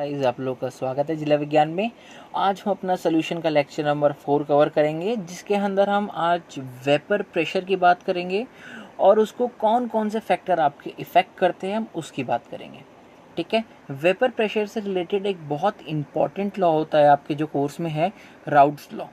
Guys, आप लोग का स्वागत है जिला विज्ञान में। आज हम अपना सोल्यूशन का लेक्चर नंबर 4 कवर करेंगे, जिसके अंदर हम आज वेपर प्रेशर की बात करेंगे और उसको कौन कौन से फैक्टर आपके इफ़ेक्ट करते हैं हम उसकी बात करेंगे। ठीक है। वेपर प्रेशर से रिलेटेड एक बहुत इंपॉर्टेंट लॉ होता है आपके जो कोर्स में है, राउट्स लॉ।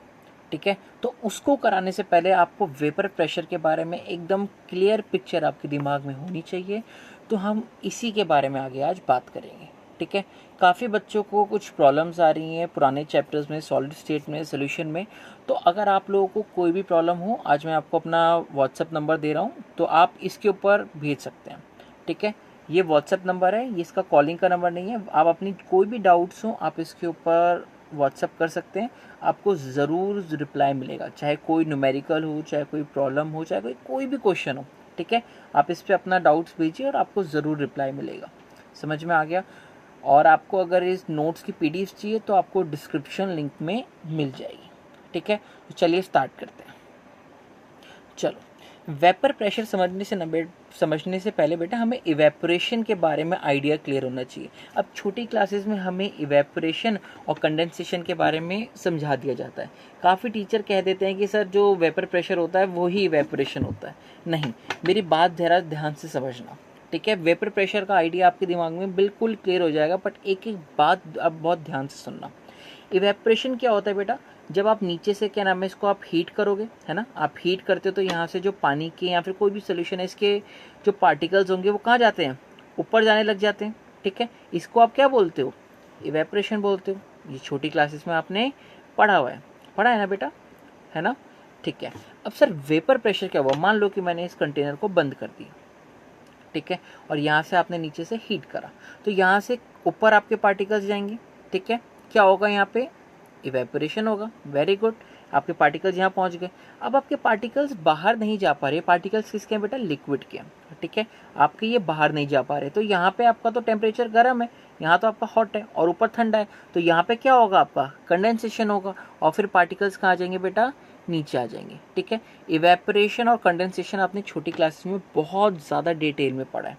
ठीक है। तो उसको कराने से पहले आपको वेपर प्रेशर के बारे में एकदम क्लियर पिक्चर आपके दिमाग में होनी चाहिए। तो हम इसी के बारे में आगे आज बात करेंगे। ठीक है। काफ़ी बच्चों को कुछ प्रॉब्लम्स आ रही हैं पुराने चैप्टर्स में, सॉलिड स्टेट में, सोल्यूशन में। तो अगर आप लोगों को कोई भी प्रॉब्लम हो, आज मैं आपको अपना व्हाट्सएप नंबर दे रहा हूँ, तो आप इसके ऊपर भेज सकते हैं। ठीक है। ये व्हाट्सएप नंबर है, ये इसका कॉलिंग का नंबर नहीं है। आप अपनी कोई भी डाउट्स हो आप इसके ऊपर व्हाट्सएप कर सकते हैं, आपको ज़रूर रिप्लाई मिलेगा, चाहे कोई न्यूमेरिकल हो, चाहे कोई प्रॉब्लम हो, चाहे कोई भी क्वेश्चन हो। ठीक है। आप इस पर अपना डाउट्स भेजिए और आपको ज़रूर रिप्लाई मिलेगा। समझ में आ गया। और आपको अगर इस नोट्स की पीडीएफ चाहिए तो आपको डिस्क्रिप्शन लिंक में मिल जाएगी। ठीक है। तो चलिए स्टार्ट करते हैं। चलो, वेपर प्रेशर समझने से पहले बेटा हमें इवेपोरेशन के बारे में आइडिया क्लियर होना चाहिए। अब छोटी क्लासेस में हमें इवेपोरेशन और कंडेंसेशन के बारे में समझा दिया जाता है। काफ़ी टीचर कह देते हैं कि सर जो वेपर प्रेशर होता है वो ही इवेपोरेशन होता है। नहीं, मेरी बात ज़रा ध्यान से समझना। ठीक है। वेपर प्रेशर का आइडिया आपके दिमाग में बिल्कुल क्लियर हो जाएगा, बट एक एक बात अब बहुत ध्यान से सुनना। इवेपोरेशन क्या होता है बेटा? जब आप नीचे से, क्या नाम है, इसको आप हीट करोगे, है ना, आप हीट करते हो तो यहाँ से जो पानी के या फिर कोई भी सोल्यूशन है, इसके जो पार्टिकल्स होंगे वो कहाँ जाते हैं? ऊपर जाने लग जाते हैं। ठीक है। इसको आप क्या बोलते हो? इवेपोरेशन बोलते हो। ये छोटी क्लासेस में आपने पढ़ा है ना बेटा, है ना? ठीक है। अब सर वेपर प्रेशर क्या हुआ? मान लो कि मैंने इस कंटेनर को बंद कर दिया। ठीक है। और यहाँ से आपने नीचे से हीट करा, तो यहाँ से ऊपर आपके पार्टिकल्स जाएंगे। ठीक है। क्या होगा? यहाँ पे इवेपोरेशन होगा। वेरी गुड, आपके पार्टिकल्स यहाँ पहुँच गए। अब आपके पार्टिकल्स बाहर नहीं जा पा रहे। पार्टिकल्स किसके हैं बेटा? लिक्विड के हैं। ठीक है। आपके ये बाहर नहीं जा पा रहे, तो यहाँ पे आपका तो टेम्परेचर गर्म है, यहाँ तो आपका हॉट है और ऊपर ठंडा है। तो यहाँ पे क्या होगा? आपका कंडेंसेशन होगा और फिर पार्टिकल्स कहाँ जाएंगे बेटा? नीचे आ जाएंगे। ठीक है। इवेपोरेशन और कंडेंसेशन आपने छोटी क्लासेस में बहुत ज़्यादा डिटेल में पढ़ा है।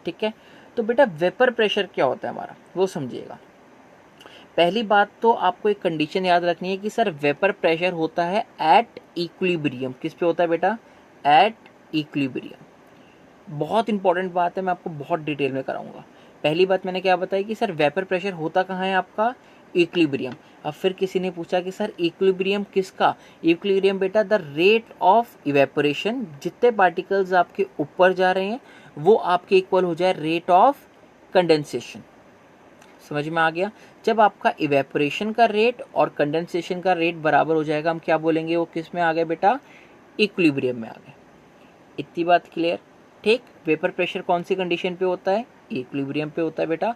ठीक है। तो बेटा वेपर प्रेशर क्या होता है हमारा, वो समझिएगा। पहली बात तो आपको एक कंडीशन याद रखनी है कि सर वेपर प्रेशर होता है एट इक्विलिब्रियम। किस पे होता है बेटा? At equilibrium. बहुत इंपॉर्टेंट बात है, मैं आपको बहुत डिटेल में कराऊंगा। पहली बात मैंने क्या बताई कि सर वेपर प्रेशर होता कहाँ है आपका? इक्विलिब्रियम। अब फिर किसी ने पूछा कि सर इक्विलिब्रियम किसका? इक्विलिब्रियम बेटा द रेट ऑफ इवेपोरेशन। जितने पार्टिकल्स आपके ऊपर जा रहे हैं वो आपके इक्वल हो जाए रेट ऑफ कंडेंसेशन। समझ में आ गया? जब आपका इवेपोरेशन का रेट और कंडेंसेशन का रेट बराबर हो जाएगा, हम क्या बोलेंगे? वो किस में आ गए बेटा? इक्विलिब्रियम में आ गए। इतनी बात क्लियर? ठीक। वेपर प्रेशर कौन सी कंडीशन पे होता है? इक्विलिब्रियम पे होता है बेटा।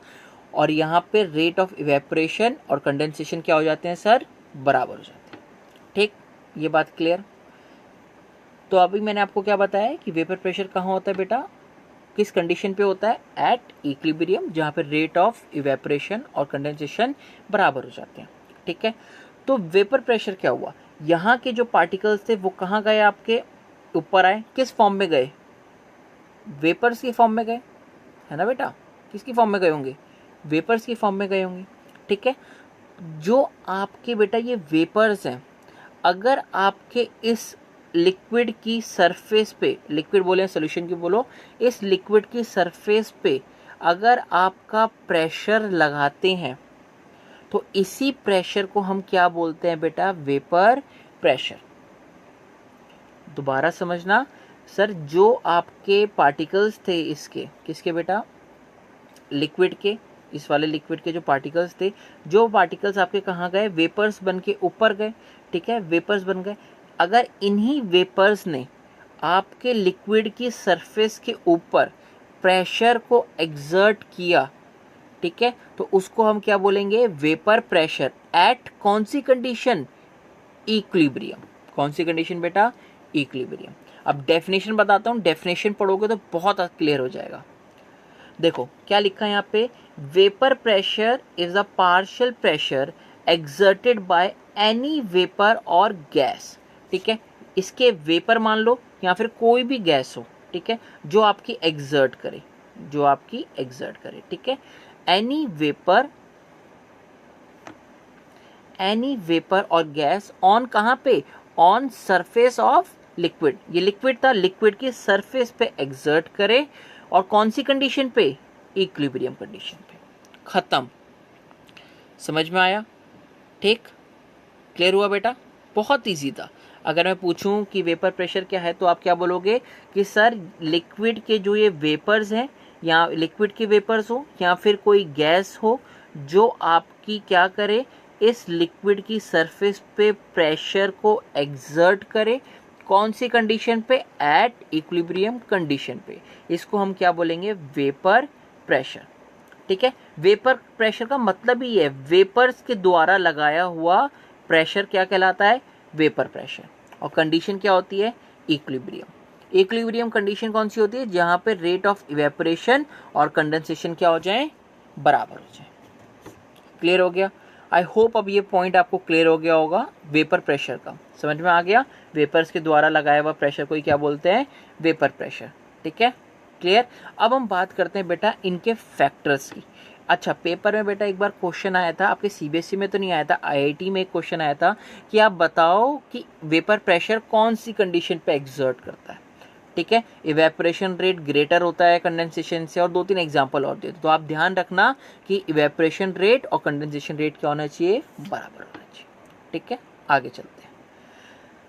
और यहाँ पे रेट ऑफ इवेपोरेशन और कंडेंसेशन क्या हो जाते हैं सर? बराबर हो जाते हैं। ठीक, ये बात क्लियर? तो अभी मैंने आपको क्या बताया कि वेपर प्रेशर कहाँ होता है बेटा, किस कंडीशन पे होता है? एट इक्विलिब्रियम, जहाँ पे रेट ऑफ इवेपोरेशन और कंडेंसेशन बराबर हो जाते हैं। ठीक है। तो वेपर प्रेशर क्या हुआ? यहाँ के जो पार्टिकल्स थे वो कहाँ गए? आपके ऊपर आए। किस फॉर्म में गए? वेपर्स की फॉर्म में गए, है ना बेटा? किसकी फॉर्म में गए होंगे? वेपर्स की फॉर्म में गए होंगे। ठीक है। जो आपके बेटा ये वेपर्स हैं, अगर आपके इस लिक्विड की सरफेस पे, लिक्विड बोले सोल्यूशन की बोलो, इस लिक्विड की सरफेस पे अगर आपका प्रेशर लगाते हैं तो इसी प्रेशर को हम क्या बोलते हैं बेटा? Vapour pressure. दोबारा समझना सर, जो आपके पार्टिकल्स थे इसके, किसके बेटा? लिक्विड के, इस वाले लिक्विड के जो पार्टिकल्स थे, जो पार्टिकल्स आपके कहाँ गए? वेपर्स बन के ऊपर गए। ठीक है। वेपर्स बन गए। अगर इन्हीं वेपर्स ने आपके लिक्विड की सरफेस के ऊपर प्रेशर को एक्सर्ट किया, ठीक है, तो उसको हम क्या बोलेंगे? वेपर प्रेशर एट कौन सी कंडीशन? इक्विलिब्रियम। कौन सी कंडीशन बेटा? इक्विलिब्रियम। अब डेफिनेशन बताता हूँ, डेफिनेशन पढ़ोगे तो बहुत क्लियर हो जाएगा। देखो क्या लिखा है यहाँ पे? Vapour pressure is a partial pressure exerted by any vapour और गैस। ठीक है। इसके वेपर मान लो या फिर कोई भी गैस हो, ठीक है, जो आपकी एक्सर्ट करे, जो आपकी एक्सर्ट करे। ठीक है। एनी वेपर एनी वेपर और गैस ऑन कहाँ पे, ऑन सरफेस ऑफ लिक्विड, ये लिक्विड था, लिक्विड की सरफेस पे एक्सर्ट करे और कौन सी कंडीशन पे, इक्विलिब्रियम कंडीशन पे। खत्म। समझ में आया? ठीक, क्लियर हुआ बेटा? बहुत इजी था। अगर मैं पूछूं कि वेपर प्रेशर क्या है तो आप क्या बोलोगे कि सर लिक्विड के जो ये वेपर्स हैं, या लिक्विड के वेपर्स हो या फिर कोई गैस हो जो आपकी क्या करे, इस लिक्विड की सरफेस पे प्रेशर को एक्सर्ट करे, कौन सी कंडीशन पे, एट इक्विलिब्रियम कंडीशन पे। इसको हम क्या बोलेंगे, वेपर प्रेशर। ठीक है, वेपर प्रेशर का मतलब ही है वेपर्स के द्वारा लगाया हुआ प्रेशर क्या कहलाता है, वेपर प्रेशर। और कंडीशन क्या होती है, इक्विलिब्रियम। इक्विलिब्रियम कंडीशन कौन सी होती है, जहां पे रेट ऑफ इवेपोरेशन और कंडेंसेशन क्या हो जाए, बराबर हो जाए। क्लियर हो गया? आई होप अब ये पॉइंट आपको क्लियर हो गया होगा वेपर प्रेशर का, समझ में आ गया। वेपर्स के द्वारा लगाया हुआ प्रेशर को ही क्या बोलते हैं, वेपर प्रेशर। ठीक है, क्लियर। अब हम बात करते हैं बेटा इनके फैक्टर्स की। अच्छा, पेपर में बेटा एक बार क्वेश्चन आया था, आपके सीबीएसई में तो नहीं आया था, आईआईटी में एक क्वेश्चन आया था कि आप बताओ कि वेपर प्रेशर कौन सी कंडीशन पे एक्सर्ट करता है। ठीक है, इवेपोरेशन रेट ग्रेटर होता है कंडेंसेशन से, और 2-3 एग्जांपल और दिए। तो आप ध्यान रखना कि इवेपोरेशन रेट और कंडेंसेशन रेट क्या होना चाहिए, बराबर होना चाहिए। ठीक है, आगे चलते हैं।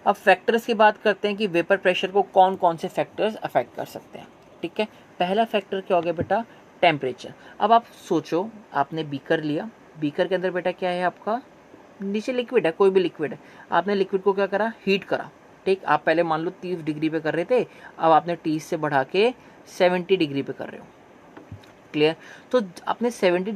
अब फैक्टर्स की बात करते हैं कि वेपर प्रेशर को कौन कौन से फैक्टर्स अफेक्ट कर सकते हैं। ठीक है, पहला फैक्टर क्या हो गया बेटा, टेम्परेचर। अब आप सोचो, आपने बीकर लिया, बीकर के अंदर बेटा क्या है आपका, नीचे लिक्विड है, कोई भी लिक्विड है, आपने लिक्विड को क्या करा, हीट करा। ठीक, आप पहले मान लो 30 डिग्री पे कर रहे थे, अब आपने 30 से बढ़ा के 70 डिग्री पे कर रहे हो। क्लियर? तो आपने 70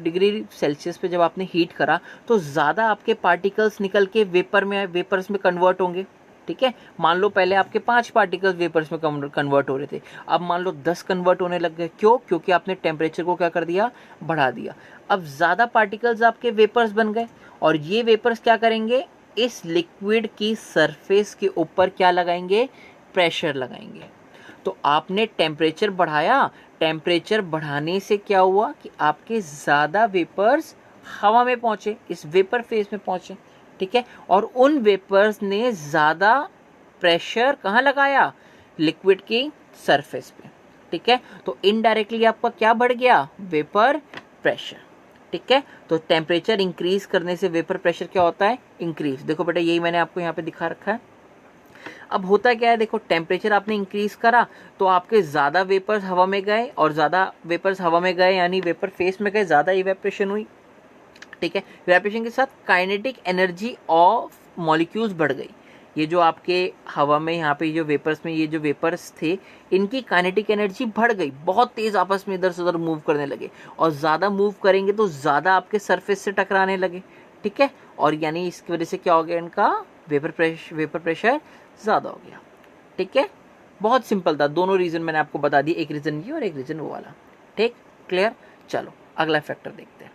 डिग्री सेल्सियस पे जब आपने हीट करा तो ज़्यादा आपके पार्टिकल्स निकल के वेपर्स में कन्वर्ट होंगे। ठीक है, मान लो पहले आपके 5 पार्टिकल्स वेपर्स में कन्वर्ट हो रहे थे, अब मान लो 10 कन्वर्ट होने लग गए। क्यों? क्योंकि आपने टेम्परेचर को क्या कर दिया, बढ़ा दिया। अब ज़्यादा पार्टिकल्स आपके वेपर्स बन गए, और ये वेपर्स क्या करेंगे, इस लिक्विड की सरफेस के ऊपर क्या लगाएंगे, प्रेशर लगाएंगे। तो आपने टेम्परेचर बढ़ाया, टेम्परेचर बढ़ाने से क्या हुआ कि आपके ज़्यादा वेपर्स हवा में पहुंचे, इस वेपर फेज में पहुंचे। ठीक है, और उन वेपर्स ने ज़्यादा प्रेशर कहाँ लगाया, लिक्विड की सरफेस पे। ठीक है, तो इनडायरेक्टली आपका क्या बढ़ गया, वेपर प्रेशर। ठीक है, तो टेम्परेचर इंक्रीज करने से वेपर प्रेशर क्या होता है, इंक्रीज। देखो बेटा, यही मैंने आपको यहाँ पे दिखा रखा है। अब होता क्या है, देखो टेम्परेचर आपने इंक्रीज करा तो आपके ज़्यादा वेपर्स हवा में गए, और ज़्यादा वेपर्स हवा में गए यानी वेपर फेस में गए, ज़्यादा इवेपोरेशन हुई। ठीक है, इवेपोरेशन के साथ काइनेटिक एनर्जी ऑफ मॉलिक्यूल्स बढ़ गई। ये जो आपके हवा में यहाँ पे जो वेपर्स में ये जो वेपर्स थे, इनकी काइनेटिक एनर्जी बढ़ गई, बहुत तेज़ आपस में इधर से उधर मूव करने लगे, और ज़्यादा मूव करेंगे तो ज़्यादा आपके सरफेस से टकराने लगे। ठीक है, और यानी इसकी वजह से क्या हो गया, इनका वेपर प्रेशर ज़्यादा हो गया। ठीक है, बहुत सिंपल था, दोनों रीज़न मैंने आपको बता दिए, एक रीज़न ये और एक रीज़न वो वाला। ठीक, क्लियर। चलो अगला फैक्टर देखते हैं।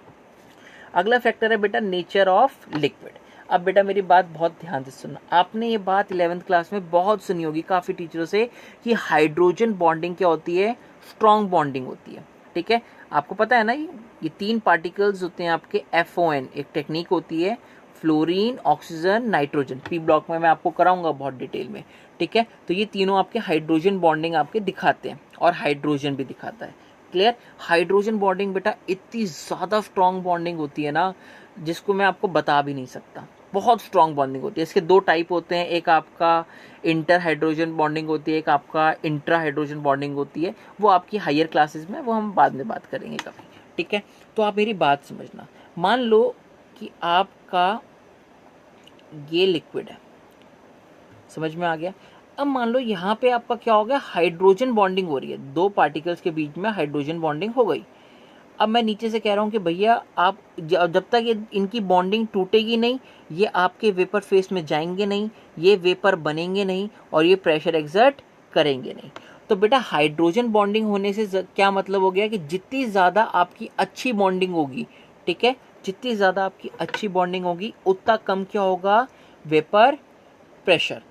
अगला फैक्टर है बेटा नेचर ऑफ लिक्विड। अब बेटा मेरी बात बहुत ध्यान से सुनना, आपने ये बात 11th क्लास में बहुत सुनी होगी काफ़ी टीचरों से कि हाइड्रोजन बॉन्डिंग क्या होती है, स्ट्रॉन्ग बॉन्डिंग होती है। ठीक है, आपको पता है ना, ये 3 पार्टिकल्स होते हैं आपके, FON एक टेक्निक होती है, fluorine, oxygen, nitrogen. P block में मैं आपको कराऊंगा बहुत डिटेल में। ठीक है, तो ये तीनों आपके हाइड्रोजन बॉन्डिंग आपके दिखाते हैं, और हाइड्रोजन भी दिखाता है। क्लियर? हाइड्रोजन बॉन्डिंग बेटा इतनी ज़्यादा स्ट्रॉन्ग बॉन्डिंग होती है ना, जिसको मैं आपको बता भी नहीं सकता, बहुत स्ट्रॉन्ग बॉन्डिंग होती है। इसके 2 टाइप होते हैं, एक आपका इंटर हाइड्रोजन बॉन्डिंग होती है, एक आपका इंट्रा हाइड्रोजन बॉन्डिंग होती है, वो आपकी हायर क्लासेस में, वो हम बाद में बात करेंगे कभी। ठीक है, तो आप मेरी बात समझना, मान लो कि आपका ये लिक्विड है, समझ में आ गया। अब मान लो यहाँ पे आपका क्या हो गया, हाइड्रोजन बॉन्डिंग हो रही है, 2 पार्टिकल्स के बीच में हाइड्रोजन बॉन्डिंग हो गई। अब मैं नीचे से कह रहा हूँ कि भैया आप जब तक ये इनकी बॉन्डिंग टूटेगी नहीं, ये आपके वेपर फेस में जाएंगे नहीं, ये वेपर बनेंगे नहीं, और ये प्रेशर एक्सर्ट करेंगे नहीं। तो बेटा हाइड्रोजन बॉन्डिंग होने से क्या मतलब हो गया कि जितनी ज़्यादा आपकी अच्छी बॉन्डिंग होगी, ठीक है, जितनी ज़्यादा आपकी अच्छी बॉन्डिंग होगी उतना कम क्या होगा, वेपर प्रेशर।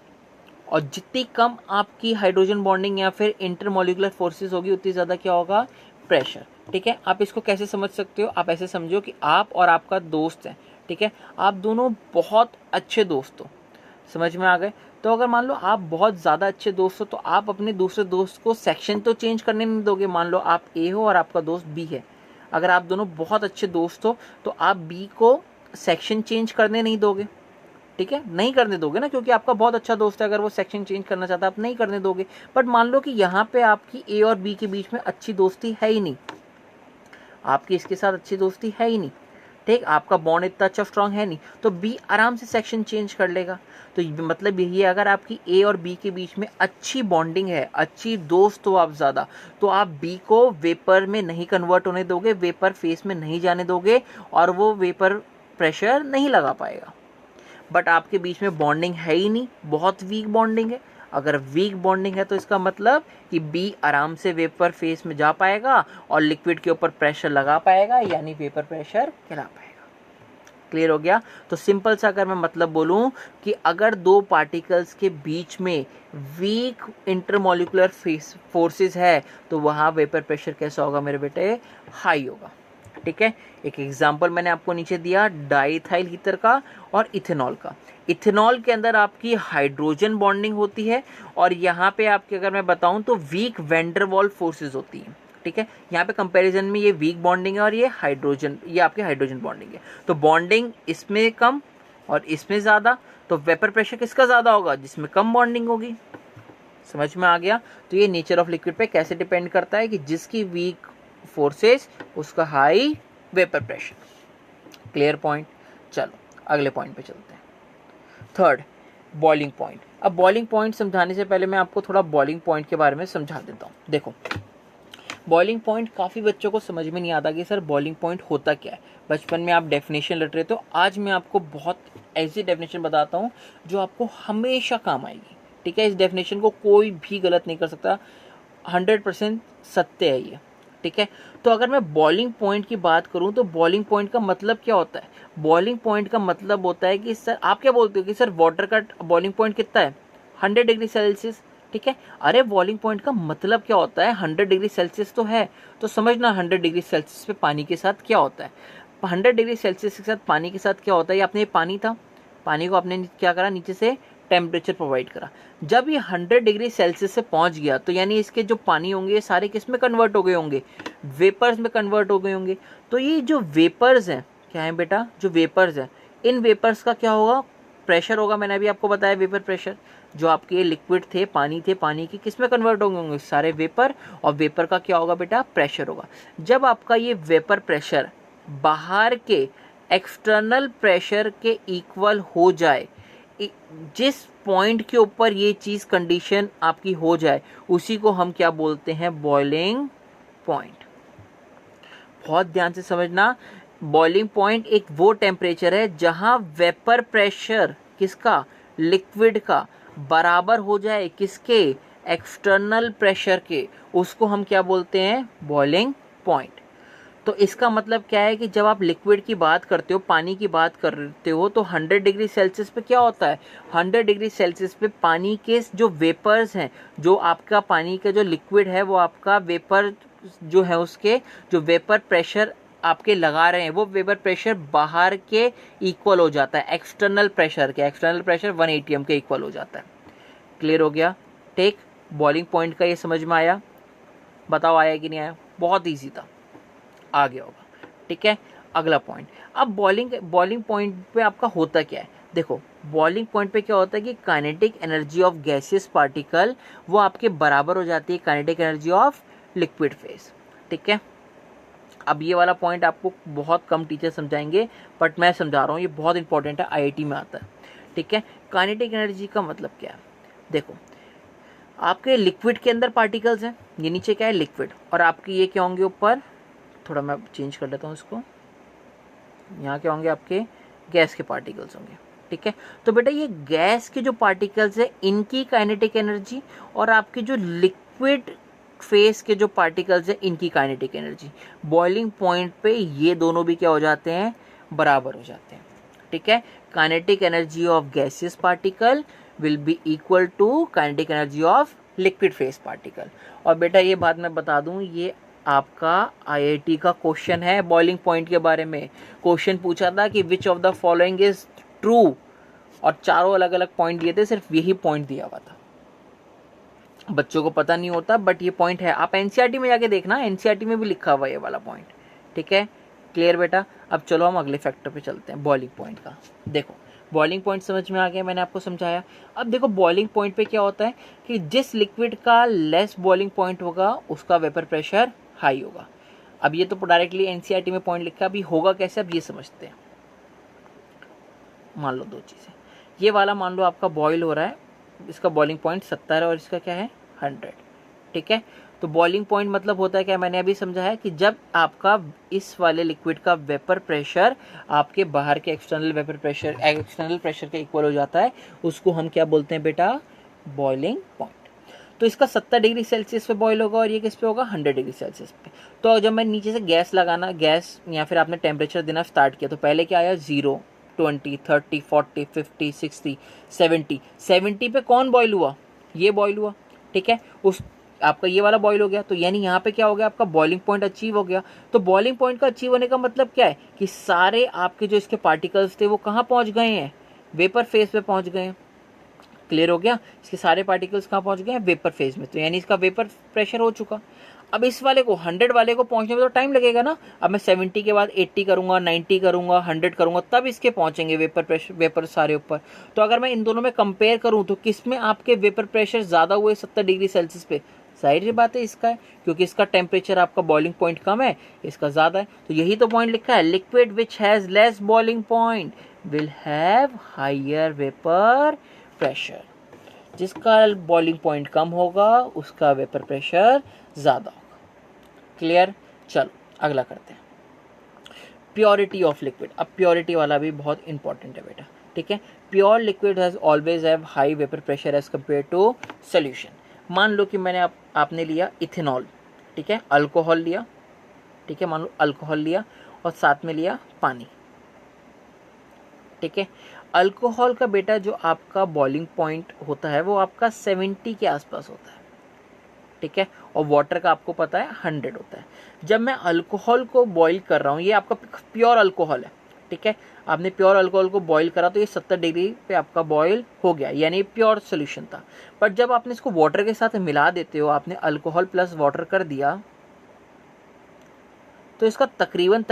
और जितनी कम आपकी हाइड्रोजन बॉन्डिंग या फिर इंटरमोलिकुलर फोर्सेस होगी उतनी ज़्यादा क्या होगा, प्रेशर। ठीक है, आप इसको कैसे समझ सकते हो, आप ऐसे समझो कि आप और आपका दोस्त है। ठीक है, आप दोनों बहुत अच्छे दोस्त हो, समझ में आ गए। तो अगर मान लो आप बहुत ज़्यादा अच्छे दोस्त हो तो आप अपने दूसरे दोस्त को सेक्शन तो चेंज करने नहीं दोगे। मान लो आप ए हो और आपका दोस्त बी है, अगर आप दोनों बहुत अच्छे दोस्त हो तो आप बी को सेक्शन चेंज करने नहीं दोगे, ठीक है, नहीं करने दोगे ना, क्योंकि आपका बहुत अच्छा दोस्त है, अगर वो सेक्शन चेंज करना चाहता है आप नहीं करने दोगे। बट मान लो कि यहाँ पे आपकी ए और बी के बीच में अच्छी दोस्ती है ही नहीं, आपकी इसके साथ अच्छी दोस्ती है ही नहीं, ठीक, आपका बॉन्ड इतना अच्छा स्ट्रांग है नहीं, तो बी आराम से सेक्शन चेंज कर लेगा। तो मतलब यही है, अगर आपकी ए और बी के बीच में अच्छी बॉन्डिंग है, अच्छी दोस्त हो आप ज़्यादा, तो आप बी को वेपर में नहीं कन्वर्ट होने दोगे, वेपर फेस में नहीं जाने दोगे और वो वेपर प्रेशर नहीं लगा पाएगा। बट आपके बीच में बॉन्डिंग है ही नहीं, बहुत वीक बॉन्डिंग है। अगर वीक बॉन्डिंग है तो इसका मतलब कि बी आराम से वेपर फेस में जा पाएगा और लिक्विड के ऊपर प्रेशर लगा पाएगा, यानी वेपर प्रेशर कहला पाएगा। क्लियर हो गया। तो सिंपल सा अगर मैं मतलब बोलूं कि अगर दो पार्टिकल्स के बीच में वीक इंटरमोलिकुलर फोर्सेस है तो वहां वेपर प्रेशर कैसा होगा मेरे बेटे, हाई होगा। ठीक है, एक एग्जांपल मैंने आपको नीचे दिया डाइथाइल ईथर का और इथेनॉल का। इथेनॉल के अंदर आपकी हाइड्रोजन बॉन्डिंग होती है और यहाँ पे आपके अगर मैं बताऊं तो वीक वैंडरवॉल फोर्सेस होती हैं। ठीक है, यहाँ पे कंपैरिजन में ये वीक बॉन्डिंग है और ये आपकी हाइड्रोजन बॉन्डिंग है। तो बॉन्डिंग इसमें कम और इसमें ज्यादा, तो वेपर प्रेशर किसका ज्यादा होगा, जिसमें कम बॉन्डिंग होगी। समझ में आ गया। तो ये नेचर ऑफ लिक्विड पे कैसे डिपेंड करता है कि जिसकी वीक फोर्सेस उसका high vapour pressure. Clear point. चलो अगले पॉइंट पे चलते हैं, थर्ड बॉइलिंग पॉइंट। अब बॉइलिंग पॉइंट समझाने से पहले मैं आपको थोड़ा बॉइलिंग पॉइंट के बारे में समझा देता हूँ। देखो, बॉइलिंग पॉइंट काफ़ी बच्चों को समझ में नहीं आता कि सर बॉइलिंग पॉइंट होता क्या है। बचपन में आप डेफिनेशन लट रहे, तो आज मैं आपको बहुत ऐसी डेफिनेशन बताता हूँ जो आपको हमेशा काम आएगी। ठीक है, इस डेफिनेशन को कोई भी गलत नहीं कर सकता, 100% सत्य है ये। ठीक है, तो अगर मैं बॉइलिंग पॉइंट की बात करूं तो बॉइलिंग पॉइंट का मतलब क्या होता है। बॉइलिंग पॉइंट का मतलब होता है कि सर आप क्या बोलते हो कि सर वाटर का बॉइलिंग पॉइंट कितना है, 100 डिग्री सेल्सियस। ठीक है, अरे बॉइलिंग पॉइंट का मतलब क्या होता है, 100 डिग्री सेल्सियस तो है, तो समझना 100 डिग्री सेल्सियस पे पानी के साथ क्या होता है। 100 डिग्री सेल्सियस के साथ पानी के साथ क्या होता है, आपने पानी था, पानी को आपने क्या करा, नीचे से टेम्परेचर प्रोवाइड करा। जब ये 100 डिग्री सेल्सियस से पहुंच गया तो यानी इसके जो पानी होंगे ये सारे किस में कन्वर्ट हो गए होंगे, वेपर्स में कन्वर्ट हो गए होंगे। तो ये जो वेपर्स हैं, क्या है बेटा, जो वेपर्स हैं, इन वेपर्स का क्या होगा, प्रेशर होगा। मैंने अभी आपको बताया वेपर प्रेशर। जो आपके लिक्विड थे, पानी के किस में कन्वर्ट होंगे, सारे वेपर, और वेपर का क्या होगा बेटा, प्रेशर होगा। जब आपका ये वेपर प्रेशर बाहर के एक्सटर्नल प्रेशर के इक्वल हो जाए, जिस पॉइंट के ऊपर ये चीज कंडीशन आपकी हो जाए, उसी को हम क्या बोलते हैं, बॉइलिंग पॉइंट। बहुत ध्यान से समझना, बॉइलिंग पॉइंट एक वो टेम्परेचर है जहां वेपर प्रेशर किसका, लिक्विड का, बराबर हो जाए किसके, एक्सटर्नल प्रेशर के, उसको हम क्या बोलते हैं, बॉइलिंग पॉइंट। तो इसका मतलब क्या है कि जब आप लिक्विड की बात करते हो, पानी की बात करते हो, तो 100 डिग्री सेल्सियस पे क्या होता है, 100 डिग्री सेल्सियस पे पानी के जो वेपर्स हैं, जो आपका पानी का जो लिक्विड है, वो आपका वेपर जो है, उसके जो वेपर प्रेशर आपके लगा रहे हैं, वो वेपर प्रेशर बाहर के इक्वल हो जाता है, एक्सटर्नल प्रेशर के, एक्सटर्नल प्रेशर 1 atm के इक्वल हो जाता है। क्लियर हो गया। टेक बॉइलिंग पॉइंट का ये समझ में आया, बताओ आया कि नहीं आया, बहुत ईजी था, आ गया होगा। ठीक है, अगला पॉइंट। अब बॉइलिंग पॉइंट पे आपका होता क्या है, देखो बॉइलिंग पॉइंट पे क्या होता है कि kinetic energy of gaseous particle वो आपके बराबर हो जाती है kinetic energy of liquid phase. ठीक है, अब ये वाला पॉइंट आपको बहुत कम टीचर समझाएंगे, बट मैं समझा रहा हूँ, ये बहुत इंपॉर्टेंट है, आईआईटी में आता है। ठीक है, काइनेटिक एनर्जी का मतलब क्या है, देखो आपके लिक्विड के अंदर पार्टिकल्स हैं, ये नीचे क्या है, लिक्विड, और आपके ये क्या होंगे ऊपर, थोड़ा मैं चेंज कर लेता हूँ इसको, यहाँ क्या होंगे, आपके गैस के पार्टिकल्स होंगे। ठीक है, तो बेटा ये गैस के जो पार्टिकल्स है इनकी काइनेटिक एनर्जी और आपकी जो लिक्विड फेस के जो पार्टिकल्स है इनकी काइनेटिक एनर्जी बॉइलिंग पॉइंट पे ये दोनों भी क्या हो जाते हैं, बराबर हो जाते हैं। ठीक है, kinetic energy of gaseous particle will be equal to kinetic energy of liquid phase particle. और बेटा ये बात मैं बता दूं, ये आपका आईआईटी का क्वेश्चन है बॉइलिंग पॉइंट के बारे में। क्वेश्चन पूछा था कि which of the following is true, और चारों अलग अलग पॉइंट दिए थे, सिर्फ यही पॉइंट दिया हुआ था। बच्चों को पता नहीं होता, बट ये पॉइंट है। आप एनसीईआरटी में जाके देखना, एनसीईआरटी में भी लिखा हुआ है ये वाला पॉइंट। ठीक है, क्लियर बेटा। अब चलो हम अगले फैक्टर पे चलते हैं, बॉइलिंग पॉइंट का। देखो बॉइलिंग पॉइंट समझ में आ गया, मैंने आपको समझाया। अब देखो बॉइलिंग पॉइंट पे क्या होता है कि जिस लिक्विड का लेस बॉइलिंग पॉइंट होगा उसका वेपर प्रेशर हाई होगा। अब ये तो डायरेक्टली एनसीईआरटी में पॉइंट लिखा है, अभी होगा कैसे अब ये समझते हैं। मान लो दो चीज़ें, ये वाला मान लो आपका बॉयल हो रहा है, इसका बॉइलिंग पॉइंट 70 है और इसका क्या है 100। ठीक है, तो बॉइलिंग पॉइंट मतलब होता है क्या, मैंने अभी समझा है कि जब आपका इस वाले लिक्विड का वेपर प्रेशर आपके बाहर के external vapour pressure, external pressure के इक्वल हो जाता है, उसको हम क्या बोलते हैं बेटा, बॉइलिंग पॉइंट। तो इसका 70 डिग्री सेल्सियस पे बॉयल होगा और ये किस पे होगा 100 डिग्री सेल्सियस पे। तो जब मैं नीचे से गैस लगाना, गैस या फिर आपने टेम्परेचर देना स्टार्ट किया, तो पहले क्या आया 0, 20, 30, 40, 50, 60, 70। 70 पे कौन बॉयल हुआ, ये बॉयल हुआ। ठीक है, उस आपका ये वाला बॉयल हो गया, तो यानी यहाँ पे क्या हो गया, आपका बॉइलिंग पॉइंट अचीव हो गया। तो बॉइलिंग पॉइंट का अचीव होने का मतलब क्या है कि सारे आपके जो इसके पार्टिकल्स थे वो कहाँ पहुँच गए हैं, वेपर फेज पे पहुँच गए हैं। क्लियर हो गया, इसके सारे पार्टिकल्स कहाँ पहुँच गए हैं, वेपर फेज में। तो यानी इसका वेपर प्रेशर हो चुका। अब इस वाले को 100 वाले को पहुंचने में तो टाइम लगेगा ना। अब मैं 70 के बाद 80 करूंगा, 90 करूंगा, 100 करूंगा, तब इसके पहुंचेंगे वेपर प्रेशर, वेपर सारे ऊपर। तो अगर मैं इन दोनों में कंपेयर करूं तो किस में आपके वेपर प्रेशर ज़्यादा हुए 70 डिग्री सेल्सियस पे, जाहिर सी बात है इसका है, क्योंकि इसका टेम्परेचर आपका बॉइलिंग पॉइंट कम है, इसका ज़्यादा है। तो यही तो पॉइंट लिखा है, liquid which has less boiling point will have higher vapour pressure. जिसका बॉइलिंग पॉइंट कम होगा उसका वेपर प्रेशर ज़्यादा होगा। क्लियर, चलो अगला करते हैं, प्योरिटी ऑफ लिक्विड। अब प्योरिटी वाला भी बहुत इंपॉर्टेंट है बेटा। ठीक है, pure liquid has always have high vapour pressure as compare to solution. मान लो कि मैंने आपने लिया इथेनॉल, ठीक है, अल्कोहल लिया, ठीक है, मान लो अल्कोहल लिया और साथ में लिया पानी। ठीक है, अल्कोहल का बेटा जो आपका बॉइलिंग पॉइंट होता है वो आपका 70 के आसपास होता है। ठीक है, और वाटर का आपको पता है 100 होता है। जब मैं अल्कोहल को बॉईल कर रहा हूँ, ये आपका प्योर अल्कोहल है। ठीक है, आपने प्योर अल्कोहल को बॉईल करा तो ये 70 डिग्री पे आपका बॉईल हो गया, यानी प्योर सोल्यूशन था। बट जब आपने इसको वाटर के साथ मिला देते हो, आपने अल्कोहल प्लस वाटर कर दिया, तो इसका तकरीबन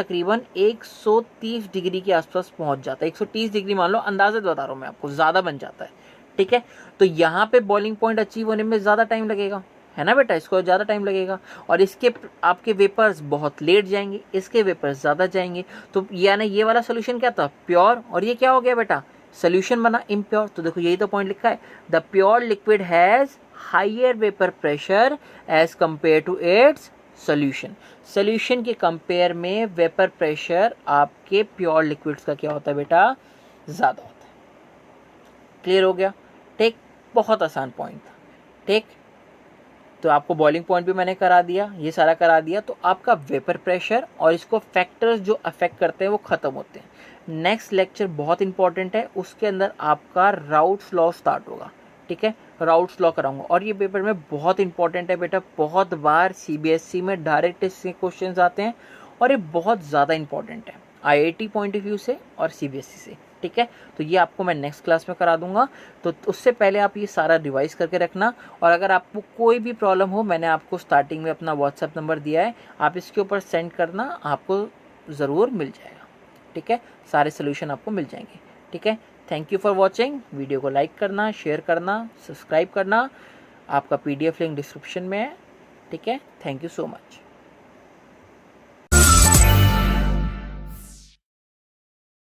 130 डिग्री के आसपास पहुंच जाता है। 130 डिग्री मान लो, अंदाजा बता रहा हूँ मैं आपको, ज़्यादा बन जाता है। ठीक है, तो यहाँ पे बॉइलिंग पॉइंट अचीव होने में ज़्यादा टाइम लगेगा, है ना बेटा, इसको ज़्यादा टाइम लगेगा। और इसके आपके वेपर्स बहुत लेट जाएंगे, इसके वेपर्स ज़्यादा जाएंगे। तो यानी ये वाला सोल्यूशन क्या था, प्योर, और ये क्या हो गया बेटा, सोल्यूशन बना इम्प्योर। तो देखो यही तो पॉइंट लिखा है, the pure liquid has higher vapour pressure as compare to its solution. Solution के कंपेयर में वेपर प्रेशर आपके प्योर लिक्विड्स का क्या होता है बेटा, ज़्यादा होता है। क्लियर हो गया, ठीक, बहुत आसान पॉइंट था। ठीक, तो आपको बॉइलिंग पॉइंट भी मैंने करा दिया, ये सारा करा दिया। तो आपका वेपर प्रेशर और इसको फैक्टर्स जो अफेक्ट करते हैं वो ख़त्म होते हैं। नेक्स्ट लेक्चर बहुत इंपॉर्टेंट है, उसके अंदर आपका राउट्स लॉ स्टार्ट होगा। ठीक है, राउट्स लॉ कराऊंगा, और ये पेपर में बहुत इंपॉर्टेंट है बेटा। बहुत बार सीबीएसई में डायरेक्ट इससे क्वेश्चंस आते हैं और ये बहुत ज़्यादा इंपॉर्टेंट है आईआईटी पॉइंट ऑफ व्यू से और सीबीएसई से। ठीक है, तो ये आपको मैं नेक्स्ट क्लास में करा दूंगा, तो उससे पहले आप ये सारा रिवाइज करके रखना। और अगर आपको कोई भी प्रॉब्लम हो, मैंने आपको स्टार्टिंग में अपना व्हाट्सएप नंबर दिया है, आप इसके ऊपर सेंड करना, आपको ज़रूर मिल जाएगा। ठीक है, सारे सोल्यूशन आपको मिल जाएंगे। ठीक है, thank you for watching. Video को लाइक करना, शेयर करना, सब्सक्राइब करना। आपका पीडीएफ लिंक डिस्क्रिप्शन में है। ठीक है, थैंक यू सो मच।